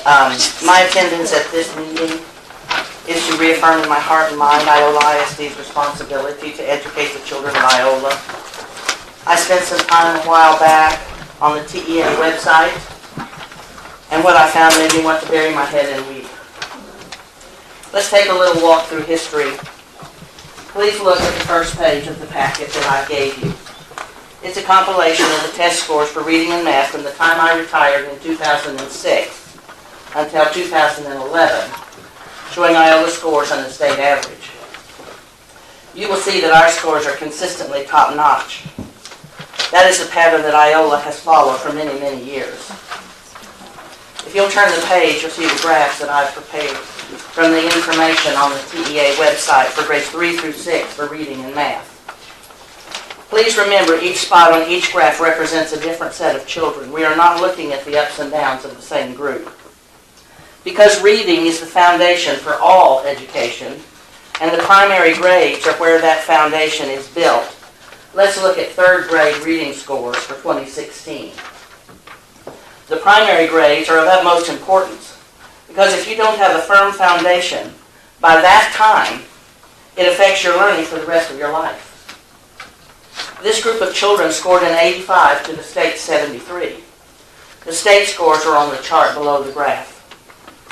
My attendance at this meeting is to reaffirm in my heart and mind Iola ISD's responsibility to educate the children of Iola. I spent some time a while back on the TEA website, and what I found made me want to bury my head and weep. Let's take a little walk through history. Please look at the first page of the packet that I gave you. It's a compilation of the test scores for reading and math from the time I retired in 2006 until 2011, showing Iola scores on the state average. You will see that our scores are consistently top-notch. That is the pattern that Iola has followed for many, many years. If you'll turn the page, you'll see the graphs that I've prepared from the information on the TEA website for grades 3 through 6 for reading and math. Please remember, each spot on each graph represents a different set of children. We are not looking at the ups and downs of the same group. Because reading is the foundation for all education, and the primary grades are where that foundation is built, let's look at third grade reading scores for 2016. The primary grades are of utmost importance, because if you don't have a firm foundation, by that time, it affects your learning for the rest of your life. This group of children scored an 85 to the state's 73. The state scores are on the chart below the graph.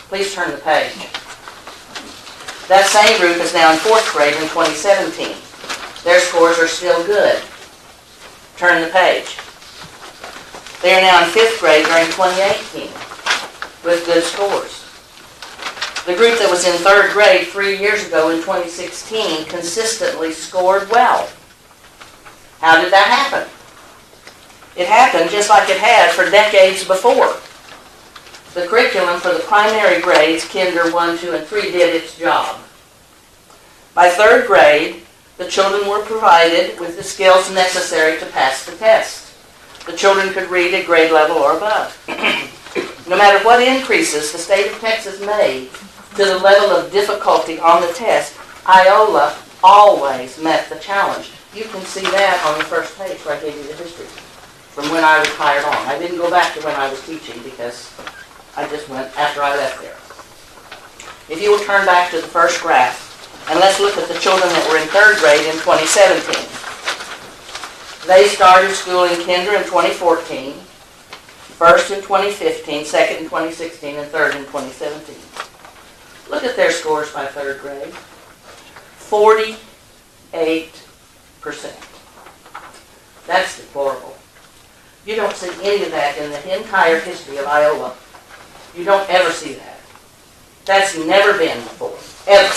Please turn the page. That same group is now in fourth grade in 2017. Their scores are still good. Turn the page. They are now in fifth grade during 2018 with good scores. The group that was in third grade 3 years ago in 2016 consistently scored well. How did that happen? It happened just like it had for decades before. The curriculum for the primary grades, Kinder 1, 2, and 3, did its job. By third grade, the children were provided with the skills necessary to pass the test. The children could read at grade level or above. No matter what increases the state of Texas made to the level of difficulty on the test, Iola always met the challenge. You can see that on the first page where I gave you the history from when I retired on. I didn't go back to when I was teaching because I just went after I left there. If you will turn back to the first graph, and let's look at the children that were in third grade in 2017. They started school in Kinder in 2014, first in 2015, second in 2016, and third in 2017. Look at their scores by third grade. 48%. That's deplorable. You don't see any of that in the entire history of Iola. You don't ever see that. That's never been before, ever.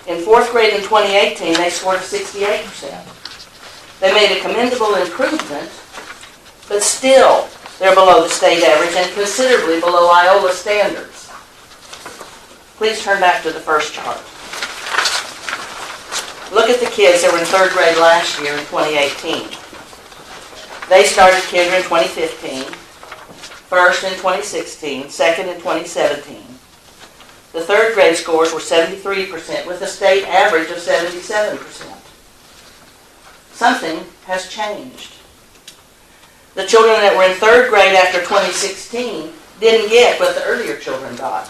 In fourth grade in 2018, they scored 68%. They made a commendable improvement, but still they're below the state average and considerably below Iola standards. Please turn back to the first chart. Look at the kids that were in third grade last year in 2018. They started Kinder in 2015, first in 2016, second in 2017. The third grade scores were 73% with a state average of 77%. Something has changed. The children that were in third grade after 2016 didn't get what the earlier children got.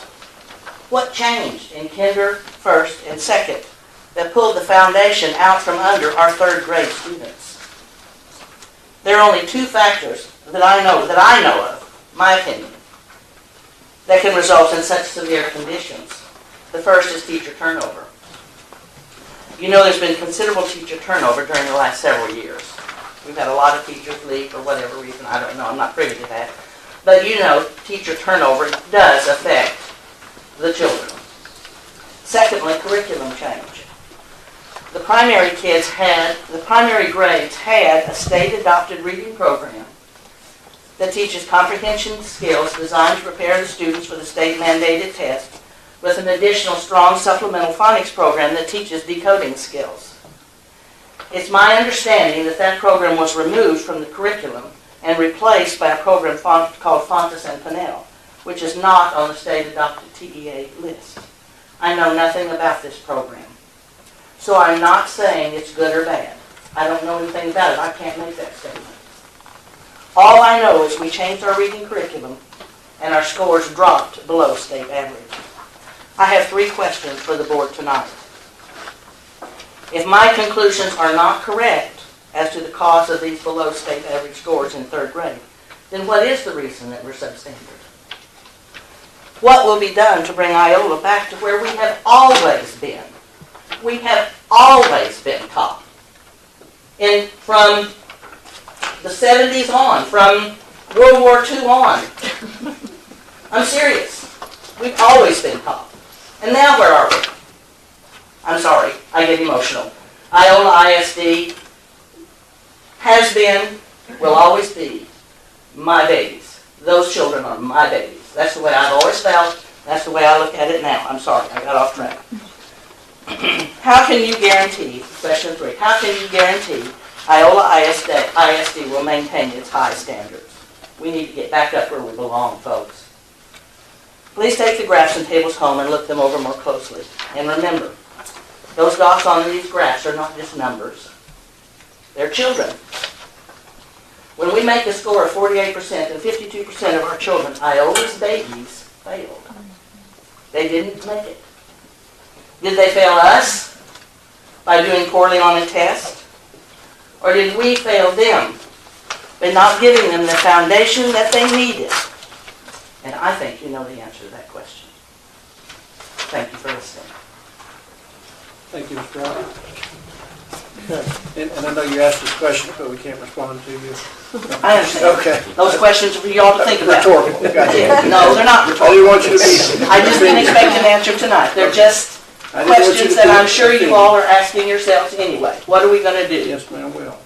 What changed in Kinder, first, and second that pulled the foundation out from under our third grade students? There are only two factors that I know of, my opinion, that can result in such severe conditions. The first is teacher turnover. You know there's been considerable teacher turnover during the last several years. We've had a lot of teachers leave for whatever reason, I don't know, I'm not privy to that. But you know teacher turnover does affect the children. Secondly, curriculum change. The primary grades had a state-adopted reading program that teaches comprehension skills designed to prepare the students for the state-mandated test, with an additional strong supplemental phonics program that teaches decoding skills. It's my understanding that that program was removed from the curriculum and replaced by a program called Fontes and Pinnell, which is not on the state-adopted TEA list. I know nothing about this program. So I'm not saying it's good or bad. I don't know anything about it. I can't make that statement. All I know is we changed our reading curriculum and our scores dropped below state average. I have 3 questions for the board tonight. If my conclusions are not correct as to the cause of these below state average scores in 3rd grade, then what is the reason that we're substandard? What will be done to bring Iola back to where we have always been? We have always been top. From the 70s on, from World War II on. I'm serious. We've always been top. And now where are we? I'm sorry, I get emotional. Iola ISD has been, will always be, my babies. Those children are my babies. That's the way I've always felt. That's the way I look at it now. I'm sorry, I got off track. How can you guarantee, question 3, how can you guarantee Iola ISD will maintain its high standards? We need to get back up where we belong, folks. Please take the graphs and tables home and look them over more closely. And remember, those dots on these graphs are not just numbers. They're children. When we make a score of 48% and 52% of our children, Iola's babies, failed. They didn't make it. Did they fail us by doing poorly on a test? Or did we fail them by not giving them the foundation that they needed? And I think you know the answer to that question. Thank you for listening. Thank you, Mr. Rowley. And I know you asked this question, but we can't respond to you. I understand. Okay. Those questions are for you all to think about. Rhetorical. Gotcha. No, they're not I rhetorical. didn't want you to be. I just didn't expect an answer tonight. They're just I didn't want you questions to that be- I'm sure you all are asking yourselves anyway. What are we going to do? Yes, ma'am, will.